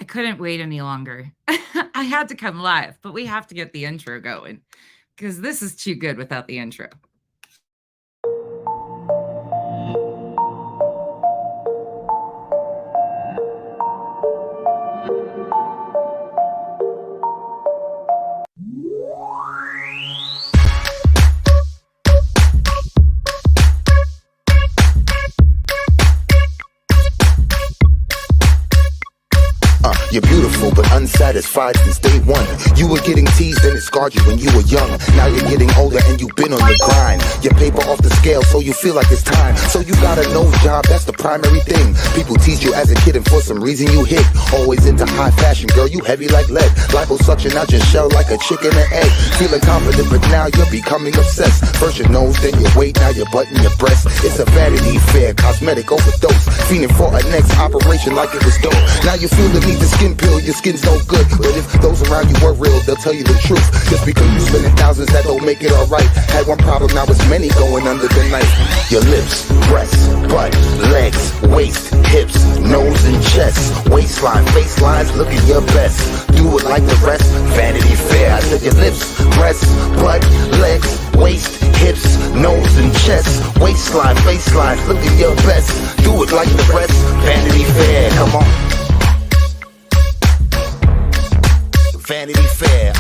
I couldn't wait any longer. I had to come live, but we have to get the intro going because this is too good without the intro. You're beautiful but unsatisfied since day one. You were getting teased and it scarred you when you were young. Now you're getting older and you've been on the grind. Your paper off the scale so you feel like it's time. So you got a nose job, that's the primary thing. People teased you as a kid and for some reason you hit. Always into high fashion, girl, you heavy like lead. Liposuction out your shell like a chicken and egg. Feeling confident but now you're becoming obsessed. First your nose, then your weight, now your butt and your breast. It's a vanity fair, cosmetic overdose. Fiending for a next operation like it was dope. Now you feel the need to skin pill, your skin's no good. But if those around you were real, they'll tell you the truth. Just because you spending thousands, that don't make it alright. Had one problem, now it's many going under the knife. Your lips, breasts, butt, legs, waist, hips, nose and chest, waistline, facelines, looking your best. Do it like the rest, Vanity Fair. I said your lips, breasts, butt, legs, waist, hips, nose and chest, waistline, facelines, looking your best. Do it like the rest, Vanity Fair. Come on. Vanity Fair,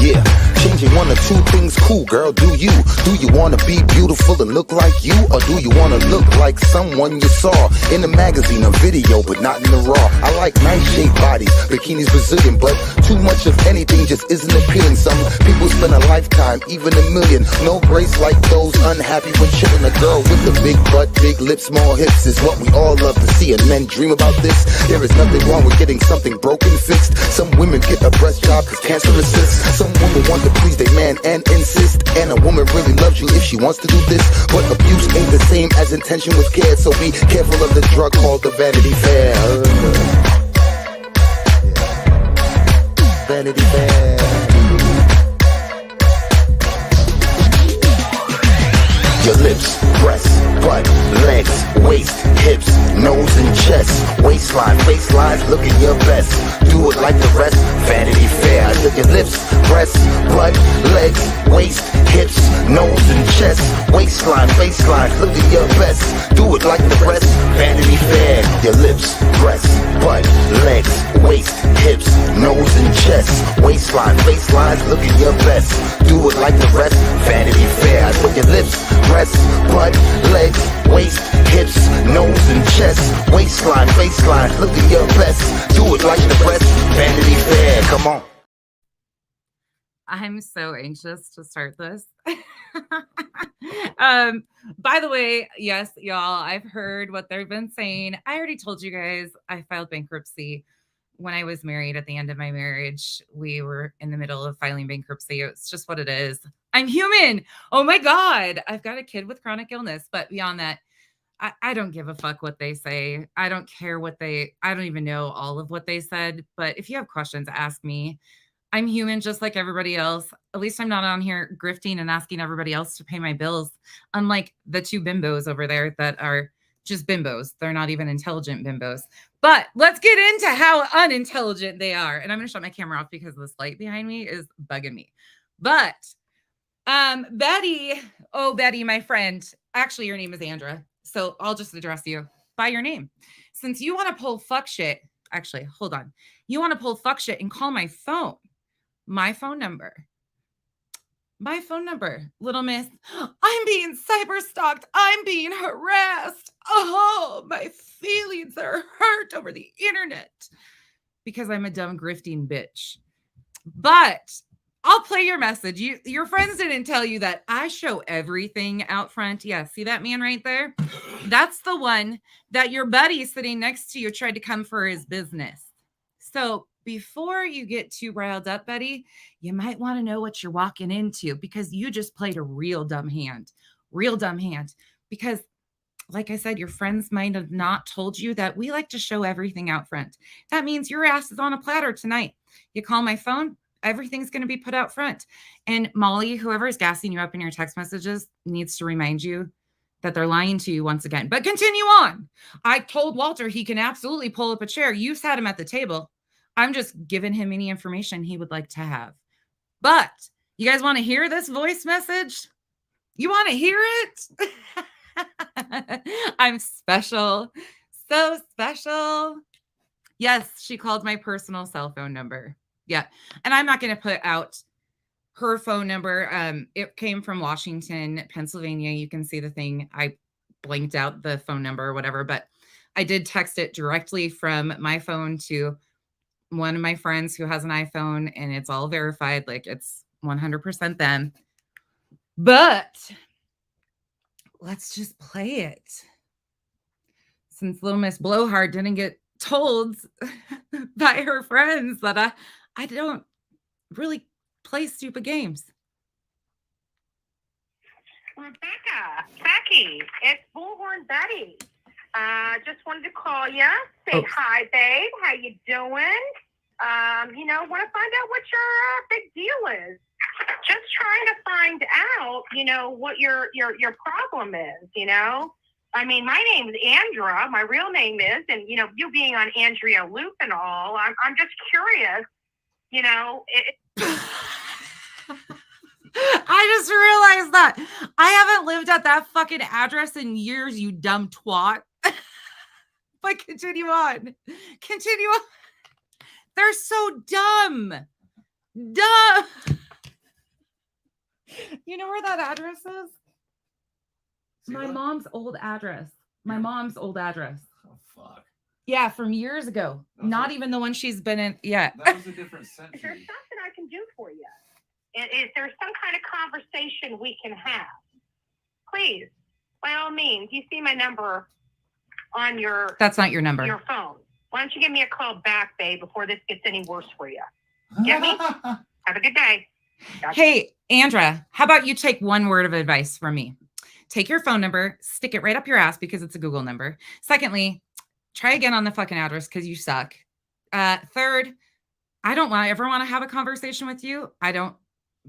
yeah. Changing one or two things cool, girl, do you? Do you wanna be beautiful and look like you? Or do you wanna look like someone you saw in a magazine or video, but not in the raw? I like nice shaped bodies, bikinis Brazilian, but too much of anything just isn't appealing. Some people spend a lifetime, even a million. No grace like those unhappy when chilling. A girl with a big butt, big lips, small hips is what we all love to see, and men dream about this. There is nothing wrong with getting something broken fixed. Some women get a breast job cause cancer assists. Some women want to please their man and insist. And a woman really loves you if she wants to do this. But abuse ain't the same as intention with care. So be careful of the drug called the Vanity Fair. Vanity Fair. Your lips, breasts, butt, legs, waist, hips, nose and chest, waistline, facelines, looking your best. Do it like the rest, Vanity Fair. I said your lips, breasts, butt, legs, waist, hips, nose and chest, waistline, facelines, looking your best. Do it like the rest, Vanity Fair. Your lips, breasts, butt, legs, waist, hips, nose and chest, waistline, facelines, looking your best. Do it like the rest, Vanity Fair. I said your lips, breasts, butt, legs, waist, hips, nose and chest, waistline, faceline, look at your best. Do it like the rest, Vanity Fair. Come on. I'm so anxious to start this. By the way, yes, y'all, I've heard what they've been saying. I already told you guys I filed bankruptcy when I was married. At the end of my marriage, we were in the middle of filing bankruptcy. It's just what it is. I'm human. Oh my God. I've got a kid with chronic illness. But beyond that, I don't give a fuck what they say. I don't care I don't even know all of what they said. But if you have questions, ask me. I'm human just like everybody else. At least I'm not on here grifting and asking everybody else to pay my bills. Unlike the two bimbos over there that are just bimbos. They're not even intelligent bimbos. But let's get into how unintelligent they are. And I'm going to shut my camera off because this light behind me is bugging me. But Betty, Betty, my friend, actually your name is Andra. So I'll just address you by your name. Since you want to pull fuck shit, actually, hold on. You want to pull fuck shit and call my phone. My phone number, little miss. I'm being cyber stalked. I'm being harassed. Oh, my feelings are hurt over the internet because I'm a dumb grifting bitch. But I'll play your message. Your friends didn't tell you that I show everything out front. Yeah, see that man right there? That's the one that your buddy sitting next to you tried to come for his business. So before you get too riled up, Betty, you might want to know what you're walking into because you just played a real dumb hand. Because like I said, your friends might have not told you that we like to show everything out front. That means your ass is on a platter tonight. You call my phone, everything's going to be put out front. And Molly, whoever is gassing you up in your text messages, needs to remind you that they're lying to you once again. But continue on. I told Walter he can absolutely pull up a chair. You sat him at the table. I'm just giving him any information he would like to have. But you guys want to hear this voice message? You want to hear it? I'm special. So special. Yes, she called my personal cell phone number. Yeah. And I'm not going to put out her phone number. It came from Washington, Pennsylvania. You can see the thing. I blanked out the phone number or whatever, but I did text it directly from my phone to one of my friends who has an iPhone, and it's all verified. Like, it's 100% them. But let's just play it. Since little Miss Blowhard didn't get told by her friends that I don't really play stupid games. Rebecca, Becky, it's Bullhorn Betty. Just wanted to call you, say hi, babe. How you doing? Want to find out what your big deal is. Just trying to find out, what your problem is. I mean, my name's Andra. My real name is, and you being on Andrea Loop and all, I'm just curious. I just realized that I haven't lived at that fucking address in years, you dumb twat. But continue on. Continue on. They're so dumb. Dumb. You know where that address is? My mom's old address. My mom's old address. Oh, fuck. Yeah, from years ago. Not even the one she's been in yet. That was a different century. Is there something I can do for you? Is there some kind of conversation we can have? Please, by all means, you see my number on your... That's not your number. Your phone. Why don't you give me a call back, babe, before this gets any worse for you? Get me? Have a good day. Gotcha. Hey, Andra, how about you take one word of advice from me? Take your phone number, stick it right up your ass because it's a Google number. Secondly, try again on the fucking address because you suck. Third, I don't ever want to have a conversation with you.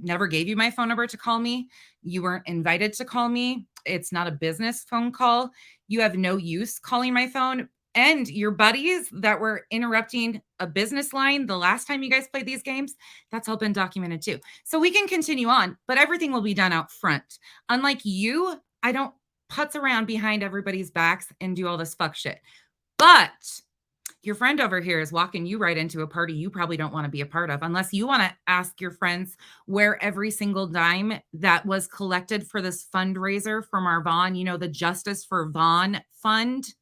Never gave you my phone number to call me. You weren't invited to call me. It's not a business phone call. You have no use calling my phone. And your buddies that were interrupting a business line the last time you guys played these games, that's all been documented too. So we can continue on, but everything will be done out front. Unlike you, I don't putz around behind everybody's backs and do all this fuck shit. But your friend over here is walking you right into a party you probably don't want to be a part of, unless you want to ask your friends where every single dime that was collected for this fundraiser from our Vaughn, the Justice for Vaughn Fund,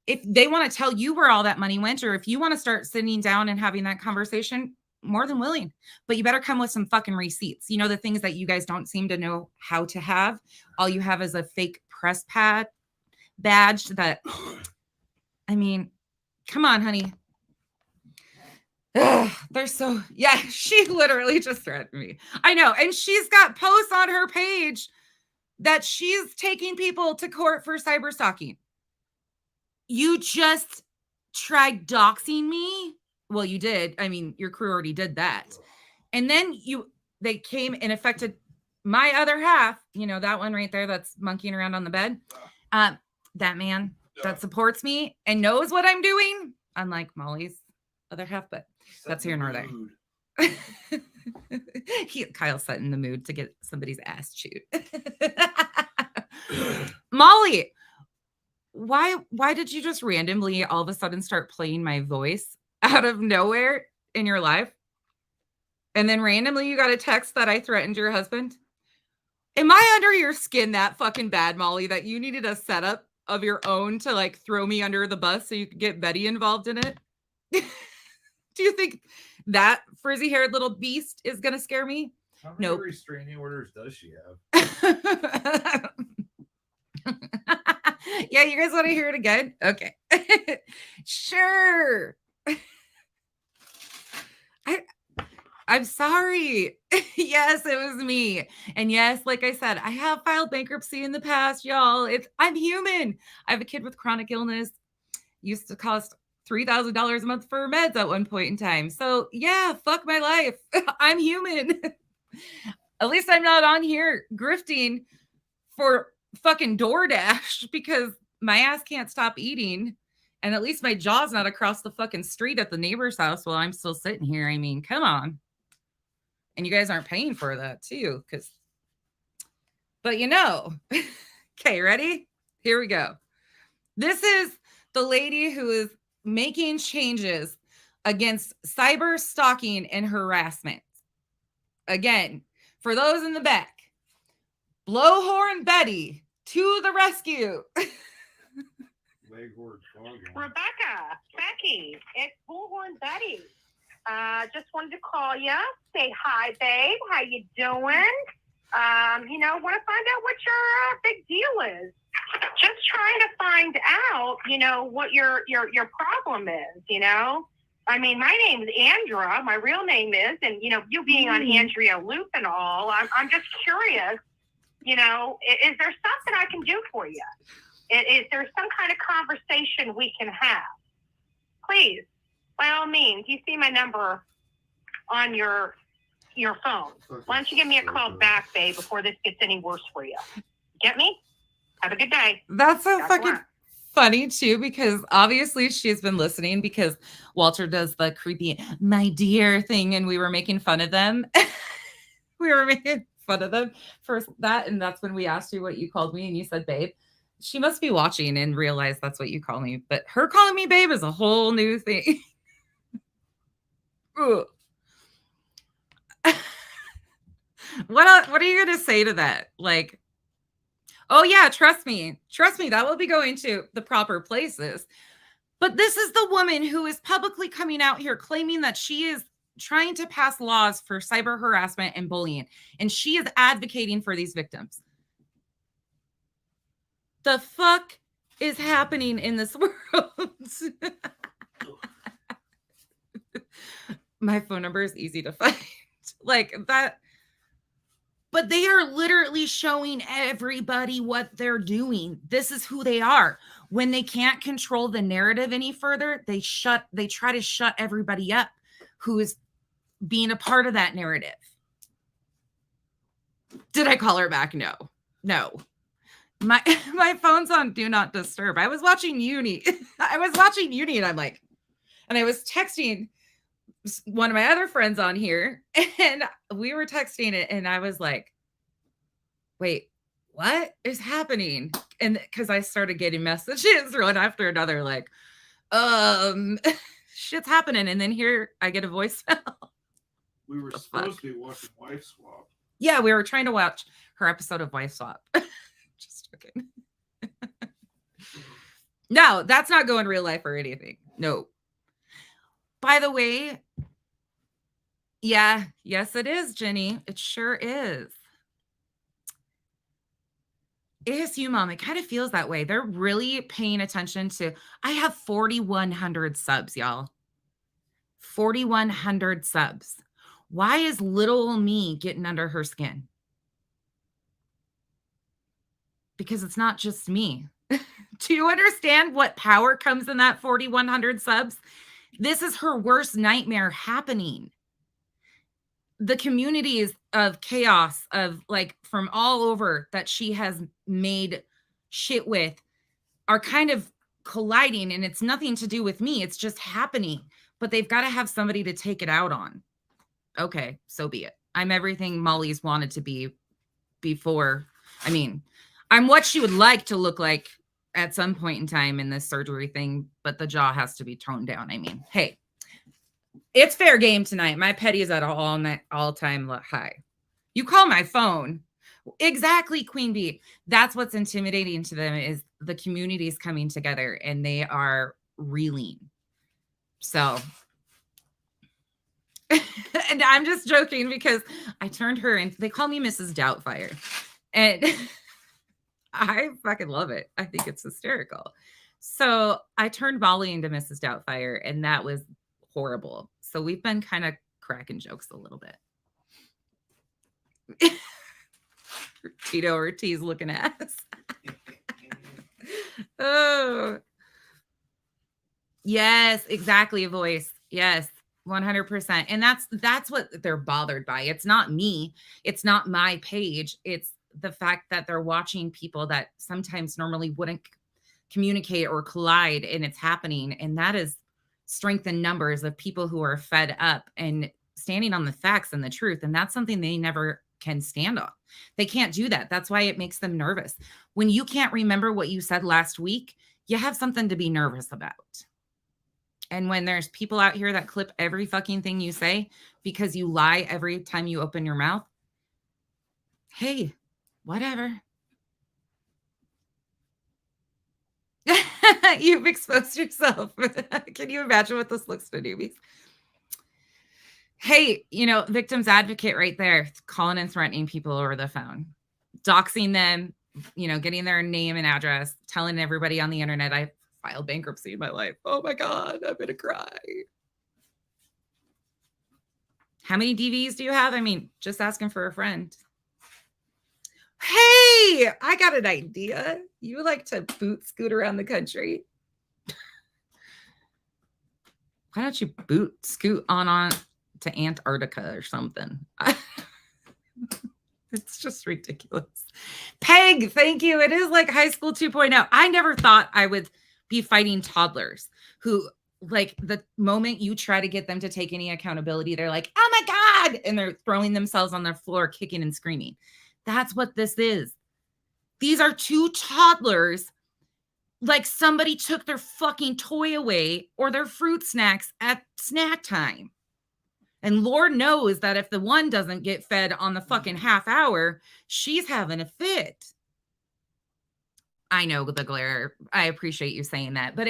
if they want to tell you where all that money went, or if you want to start sitting down and having that conversation, more than willing. But you better come with some fucking receipts. The things that you guys don't seem to know how to have. All you have is a fake press pad badge that, I mean, come on, honey. Ugh, they're so, yeah, she literally just threatened me. I know. And she's got posts on her page that she's taking people to court for cyber stalking. You just tried doxing me. Well, you did. I mean, your crew already did that. And then they came and affected my other half, that one right there that's monkeying around on the bed. That man that supports me and knows what I'm doing, unlike Molly's other half, but that's here nor there. Kyle's set in the mood to get somebody's ass chewed. Molly, why did you just randomly all of a sudden start playing my voice out of nowhere in your life? And then randomly you got a text that I threatened your husband? Am I under your skin that fucking bad, Molly, that you needed a setup of your own to throw me under the bus so you could get Betty involved in it? Do you think that frizzy-haired little beast is going to scare me? How many Nope. restraining orders does she have? Yeah, you guys want to hear it again? Okay. Sure. I'm sorry. Yes, it was me. And yes, like I said, I have filed bankruptcy in the past, y'all. I'm human. I have a kid with chronic illness. Used to cost $3,000 a month for meds at one point in time. So yeah, fuck my life. I'm human. At least I'm not on here grifting for fucking DoorDash because my ass can't stop eating. And at least my jaw's not across the fucking street at the neighbor's house while I'm still sitting here. I mean, come on. And you guys aren't paying for that too, but you know. Okay, ready? Here we go. This is the lady who is making changes against cyber stalking and harassment. Again, for those in the back, Blowhorn Betty to the rescue. Rebecca, Becky, it's Bullhorn Betty. Just wanted to call you, say hi, babe. How you doing? Want to find out what your big deal is. Just trying to find out, what your problem is. I mean, my name's Andra. My real name is, and you being on Andrea Loop and all. I'm just curious. Is there something I can do for you? Is there some kind of conversation we can have? Please, by all means, you see my number on your phone. Why don't you give me a call back, babe, before this gets any worse for you? Get me? Have a good day. That's so fucking funny too, because obviously she's been listening because Walter does the creepy "my dear" thing, and we were making fun of them. We were making fun of them for that, and that's when we asked you what you called me, and you said babe. She must be watching and realize that's what you call me, but her calling me babe is a whole new thing. What are you going to say to that? Like, oh yeah, trust me, that will be going to the proper places. But this is the woman who is publicly coming out here claiming that she is trying to pass laws for cyber harassment and bullying, and she is advocating for these victims. The fuck is happening in this world? My phone number is easy to find. Like that. But they are literally showing everybody what they're doing. This is who they are. When they can't control the narrative any further, they try to shut everybody up who is being a part of that narrative. Did I call her back? No. My phone's on do not disturb. I was watching Uni. And I'm like, and I was texting one of my other friends on here, and we were texting it, and I was like, wait, what is happening? And because I started getting messages one after another, like, shit's happening. And then here I get a voicemail. We were supposed to be watching Wife Swap. Yeah, we were trying to watch her episode of Wife Swap. Just joking. No, that's not going real life or anything. No. By the way, yes, it is, Jenny. It sure is. ASU Mom, it kind of feels that way. They're really paying attention to, I have 4,100 subs, y'all. 4,100 subs. Why is little old me getting under her skin? Because it's not just me. Do you understand what power comes in that 4,100 subs? This is her worst nightmare happening. The communities of chaos of like from all over that she has made shit with are kind of colliding, and it's nothing to do with me. It's just happening, but they've got to have somebody to take it out on. Okay, so be it. I'm everything Molly's wanted to be before. I mean, I'm what she would like to look like at some point in time in this surgery thing, but the jaw has to be toned down. I mean, hey, it's fair game tonight. My petty is at an all-time high. You call my phone. Exactly, Queen Bee. That's what's intimidating to them is the communities coming together and they are reeling. So, and I'm just joking because I turned her and they call me Mrs. Doubtfire. And I fucking love it. I think it's hysterical. So I turned Molly into Mrs. Doubtfire, and that was horrible. So we've been kind of cracking jokes a little bit. Tito Ortiz looking ass. Oh. Yes, exactly. A voice. Yes, 100%. And that's what they're bothered by. It's not me. It's not my page. It's the fact that they're watching people that sometimes normally wouldn't communicate or collide, and it's happening. And that is strength in numbers of people who are fed up and standing on the facts and the truth. And that's something they never can stand on. They can't do that. That's why it makes them nervous. When you can't remember what you said last week, you have something to be nervous about. And when there's people out here that clip every fucking thing you say because you lie every time you open your mouth, hey, whatever. You've exposed yourself. Can you imagine what this looks to newbies? Hey, victim's advocate right there, calling and threatening people over the phone, doxing them, getting their name and address, telling everybody on the internet, I filed bankruptcy in my life. Oh my God, I'm going to cry. How many DVs do you have? I mean, just asking for a friend. Hey, I got an idea. You like to boot scoot around the country? Why don't you boot scoot on to Antarctica or something? It's just ridiculous. Peg, thank you. It is like high school 2.0. I never thought I would be fighting toddlers who, like, the moment you try to get them to take any accountability, they're like, oh my God. And they're throwing themselves on the floor, kicking and screaming. That's what this is. These are two toddlers. Like somebody took their fucking toy away or their fruit snacks at snack time. And Lord knows that if the one doesn't get fed on the fucking half hour, she's having a fit. I know the glare. I appreciate you saying that. But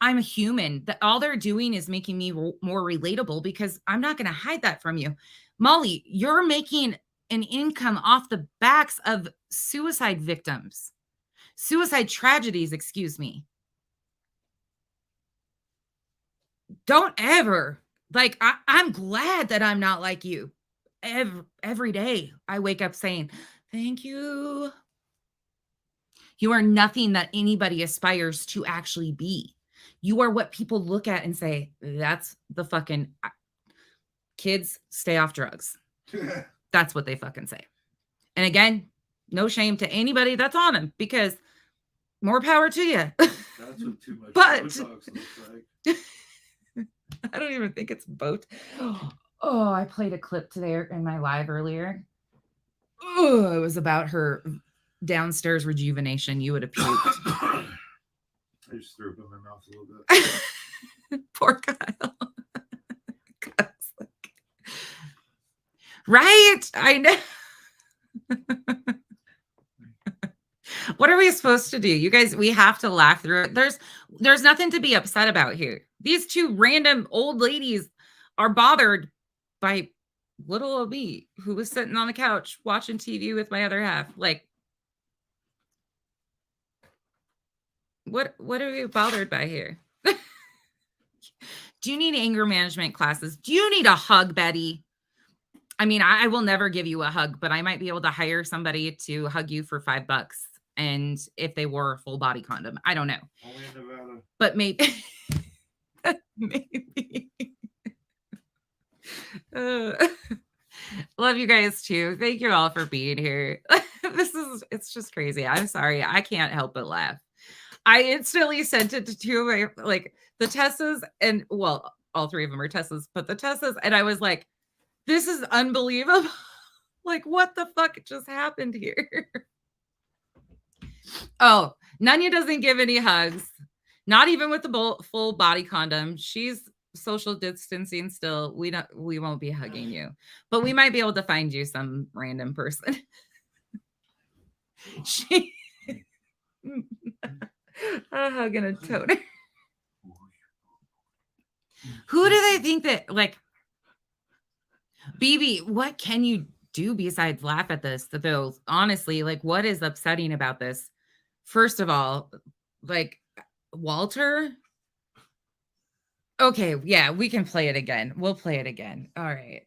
I'm a human. All they're doing is making me more relatable because I'm not going to hide that from you. Molly, you're making an income off the backs of suicide victims. Suicide tragedies, excuse me. Don't ever, I'm glad that I'm not like you. Every day I wake up saying, thank you. You are nothing that anybody aspires to actually be. You are what people look at and say, that's the fucking kids, stay off drugs. That's what they fucking say. And again, no shame to anybody that's on them because more power to you. That's what too much Botox looks like. I don't even think it's boat. Oh, I played a clip today in my live earlier. Oh, it was about her downstairs rejuvenation. You would have puked. I just threw up in my mouth a little bit. Poor Kyle. Right? I know. What are we supposed to do? You guys, we have to laugh through it. There's nothing to be upset about here. These two random old ladies are bothered by little old me who was sitting on the couch watching TV with my other half. Like, what are we bothered by here? Do you need anger management classes? Do you need a hug, Betty? I mean, I will never give you a hug, but I might be able to hire somebody to hug you for $5. And if they wore a full body condom, I don't know. Only in Nevada. But maybe. Maybe. Love you guys too. Thank you all for being here. It's just crazy. I'm sorry. I can't help but laugh. I instantly sent it to two of my, the Tessas, and well, all three of them are Tessas, but the Tessas, and I was like, this is unbelievable. Like, what the fuck just happened here? Oh, Nanya doesn't give any hugs. Not even with the full body condom. She's social distancing still. We won't be hugging you, but we might be able to find you some random person. She a hug and a toner. Who do they think that, BB, what can you do besides laugh at this? Though, honestly, what is upsetting about this? First of all, Walter. Okay, yeah, we can play it again. We'll play it again. All right.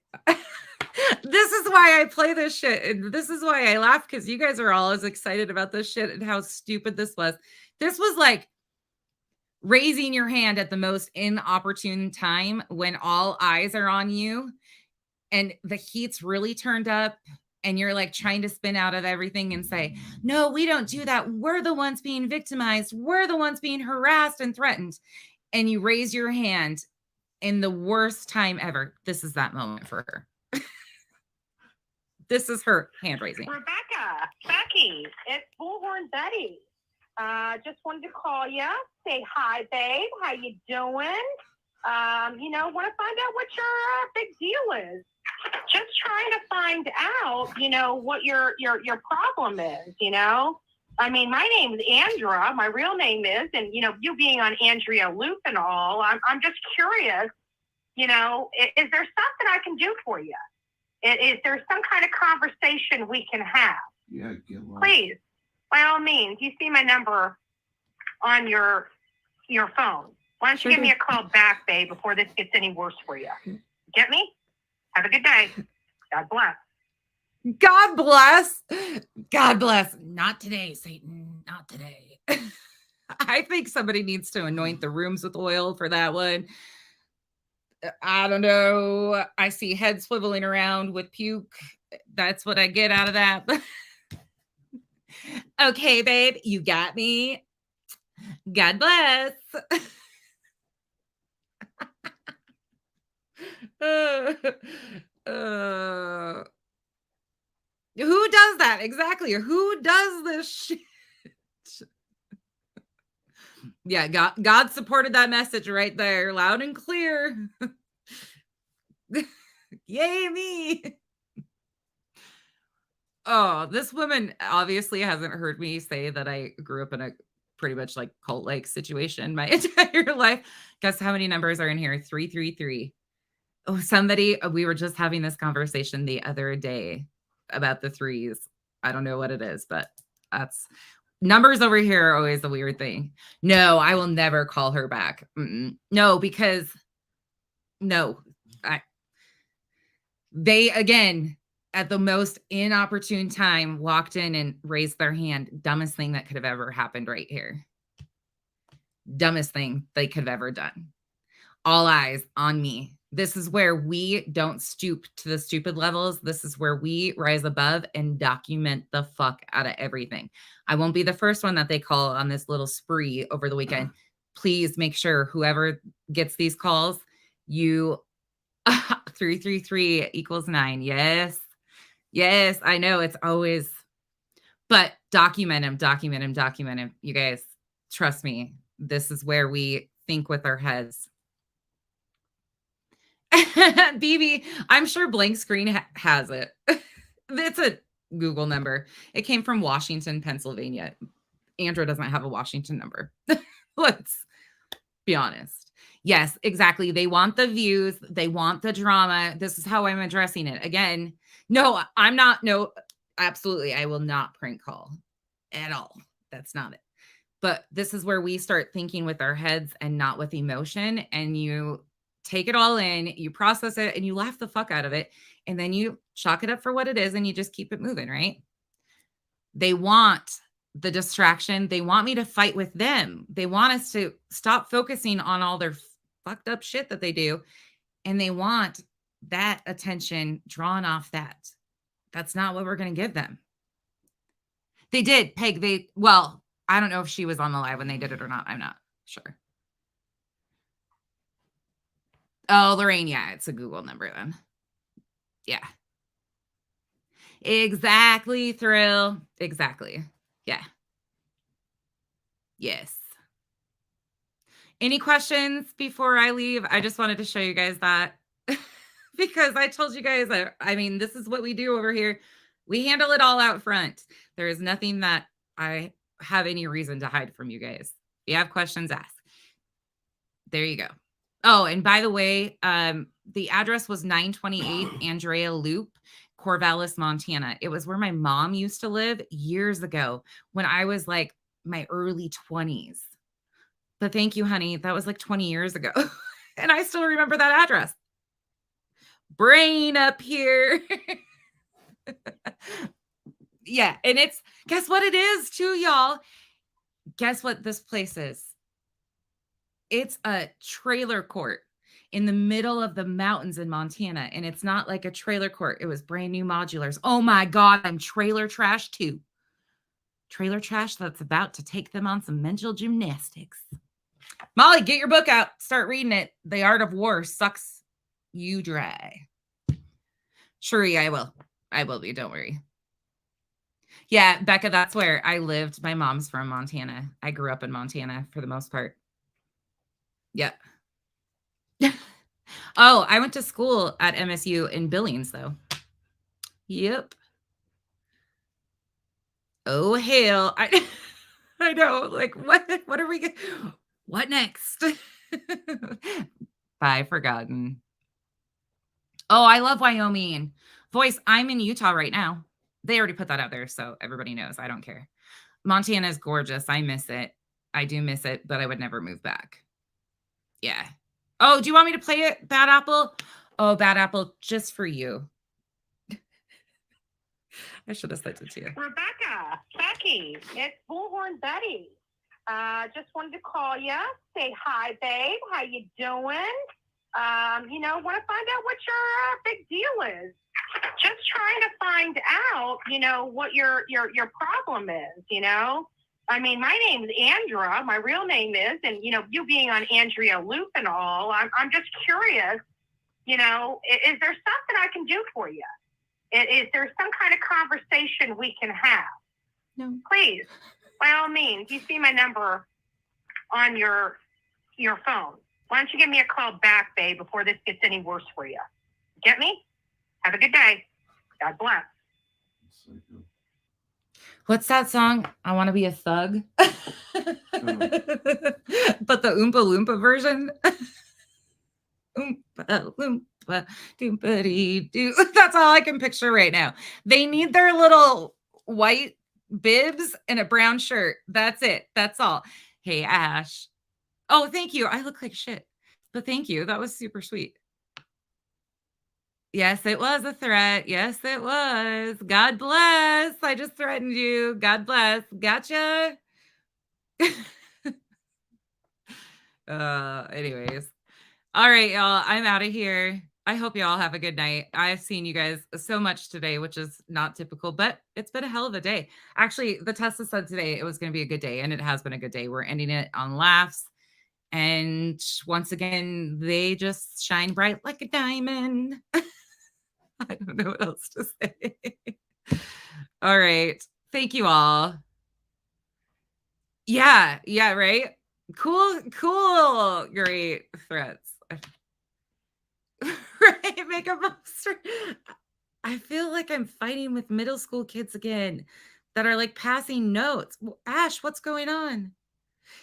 This is why I play this shit. And this is why I laugh, because you guys are all as excited about this shit and how stupid this was. This was like raising your hand at the most inopportune time when all eyes are on you and the heat's really turned up and you're like trying to spin out of everything and say, no, we don't do that. We're the ones being victimized. We're the ones being harassed and threatened. And you raise your hand in the worst time ever. This is that moment for her. This is her hand raising. Rebecca, Becky, it's Bullhorn Betty. Just wanted to call you, say hi, babe. How you doing? Want to find out what your big deal is. Just trying to find out, what your problem is. I mean, my name's Andra. My real name is, and you being on Andrea Loop and all, I'm just curious. Is there something I can do for you? Is there some kind of conversation we can have? Yeah, get one. Please, by all means. You see my number on your phone. Why don't you give me a call back, babe, before this gets any worse for you? Get me? Have a good day. God bless. God bless. God bless. Not today, Satan. Not today. I think somebody needs to anoint the rooms with oil for that one. I don't know. I see head swiveling around with puke. That's what I get out of that. Okay, babe, you got me. God bless. Who does that? Exactly. Who does this shit? Yeah, God supported that message right there, loud and clear. Yay, me. Oh, this woman obviously hasn't heard me say that I grew up in a pretty much like cult-like situation my entire life. Guess how many numbers are in here? 333. Oh, we were just having this conversation the other day about the threes. I don't know what it is, but that's numbers over here are always a weird thing. No, I will never call her back. No, because they, again, at the most inopportune time, walked in and raised their hand. Dumbest thing that could have ever happened right here. Dumbest thing they could have ever done. All eyes on me. This is where we don't stoop to the stupid levels. This is where we rise above and document the fuck out of everything. I won't be the first one that they call on this little spree over the weekend. Please make sure whoever gets these calls, you 333 equals 9. Yes. Yes, I know it's always, but document him. You guys, trust me. This is where we think with our heads. BB, I'm sure Blank Screen has it. It's a Google number. It came from Washington, Pennsylvania. Andrew doesn't have a Washington number. Let's be honest. Yes, exactly. They want the views. They want the drama. This is how I'm addressing it. Again, no, I'm not. No, absolutely. I will not prank call at all. That's not it. But this is where we start thinking with our heads and not with emotion. And you take it all in, you process it, and you laugh the fuck out of it. And then you chalk it up for what it is and you just keep it moving, right? They want the distraction. They want me to fight with them. They want us to stop focusing on all their fucked up shit that they do. And they want that attention drawn off that. That's not what we're going to give them. They did, Peg. Well, I don't know if she was on the live when they did it or not. I'm not sure. Oh, Lorraine. Yeah, it's a Google number then. Yeah. Exactly, Thrill. Exactly. Yeah. Yes. Any questions before I leave? I just wanted to show you guys that because I told you guys, I mean, this is what we do over here. We handle it all out front. There is nothing that I have any reason to hide from you guys. If you have questions, ask. There you go. Oh, and by the way, the address was 928 Andrea Loop, Corvallis, Montana. It was where my mom used to live years ago when I was like my early 20s. But thank you, honey. That was like 20 years ago. And I still remember that address. Brain up here. Yeah. And it's, guess what it is too, y'all? Guess what this place is? It's a trailer court. in the middle of the mountains in Montana. And it's not like a trailer court. It was brand new modulars. Oh my God, I'm trailer trash too. Trailer trash that's about to take them on some mental gymnastics. Molly, get your book out. Start reading it. The Art of War sucks you dry. Sure, I will. I will be. Don't worry. Yeah, Becca, that's where I lived. My mom's from Montana. I grew up in Montana for the most part. Yep. Oh, I went to school at MSU in Billings, though. Yep. Oh, hell. I know. Like, what are we what next? Bye, forgotten. Oh, I love Wyoming. Voice, I'm in Utah right now. They already put that out there, so everybody knows. I don't care. Montana is gorgeous. I miss it. I do miss it, but I would never move back. Yeah. Oh, do you want me to play it, Bad Apple? Oh, Bad Apple, just for you. I should have sent it to you. Rebecca, Becky, it's Bullhorn Betty. Just wanted to call you, say hi, babe. How you doing? Want to find out what your big deal is. Just trying to find out, what your problem is. I mean, my name's Andra. My real name is, and you being on Andrea Loop and all, I'm just curious. Is there something I can do for you? Is there some kind of conversation we can have? No. Please, by all means, you see my number on your phone. Why don't you give me a call back, babe, before this gets any worse for you? Get me? Have a good day. God bless. What's that song? I Want to Be a Thug. But the Oompa Loompa version. Oompa Loompa, doompa-dee-doo. That's all I can picture right now. They need their little white bibs and a brown shirt. That's it. That's all. Hey, Ash. Oh, thank you. I look like shit. But thank you. That was super sweet. Yes, it was a threat. Yes, it was. God bless. I just threatened you. God bless. Gotcha. Anyways. All right, y'all. I'm out of here. I hope y'all have a good night. I've seen you guys so much today, which is not typical, but it's been a hell of a day. Actually, the Tesla said today it was going to be a good day, and it has been a good day. We're ending it on laughs. And once again, they just shine bright like a diamond. I don't know what else to say. All right. Thank you all. Yeah, right. Cool. Great threats. Right, make a monster. I feel like I'm fighting with middle school kids again that are like passing notes. Ash, what's going on?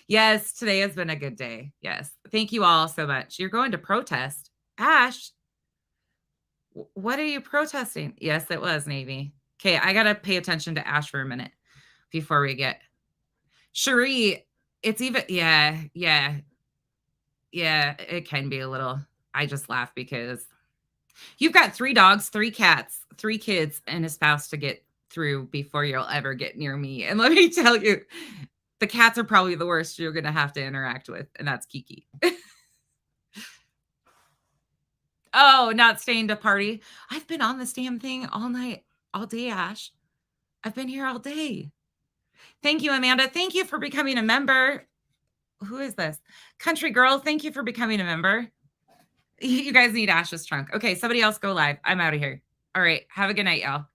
Yes, today has been a good day. Yes. Thank you all so much. You're going to protest. Ash, what are you protesting? Yes, it was Navy. Okay, I got to pay attention to Ash for a minute before we get. Cherie, it's even, yeah, it can be a little. I just laugh because you've got 3 dogs, 3 cats, 3 kids, and a spouse to get through before you'll ever get near me. And let me tell you, the cats are probably the worst you're going to have to interact with, and that's Kiki. Oh, not staying to party. I've been on this damn thing all night, all day, Ash. I've been here all day. Thank you, Amanda. Thank you for becoming a member. Who is this? Country Girl, thank you for becoming a member. You guys need Ash's trunk. Okay, somebody else go live. I'm out of here. All right, have a good night, y'all.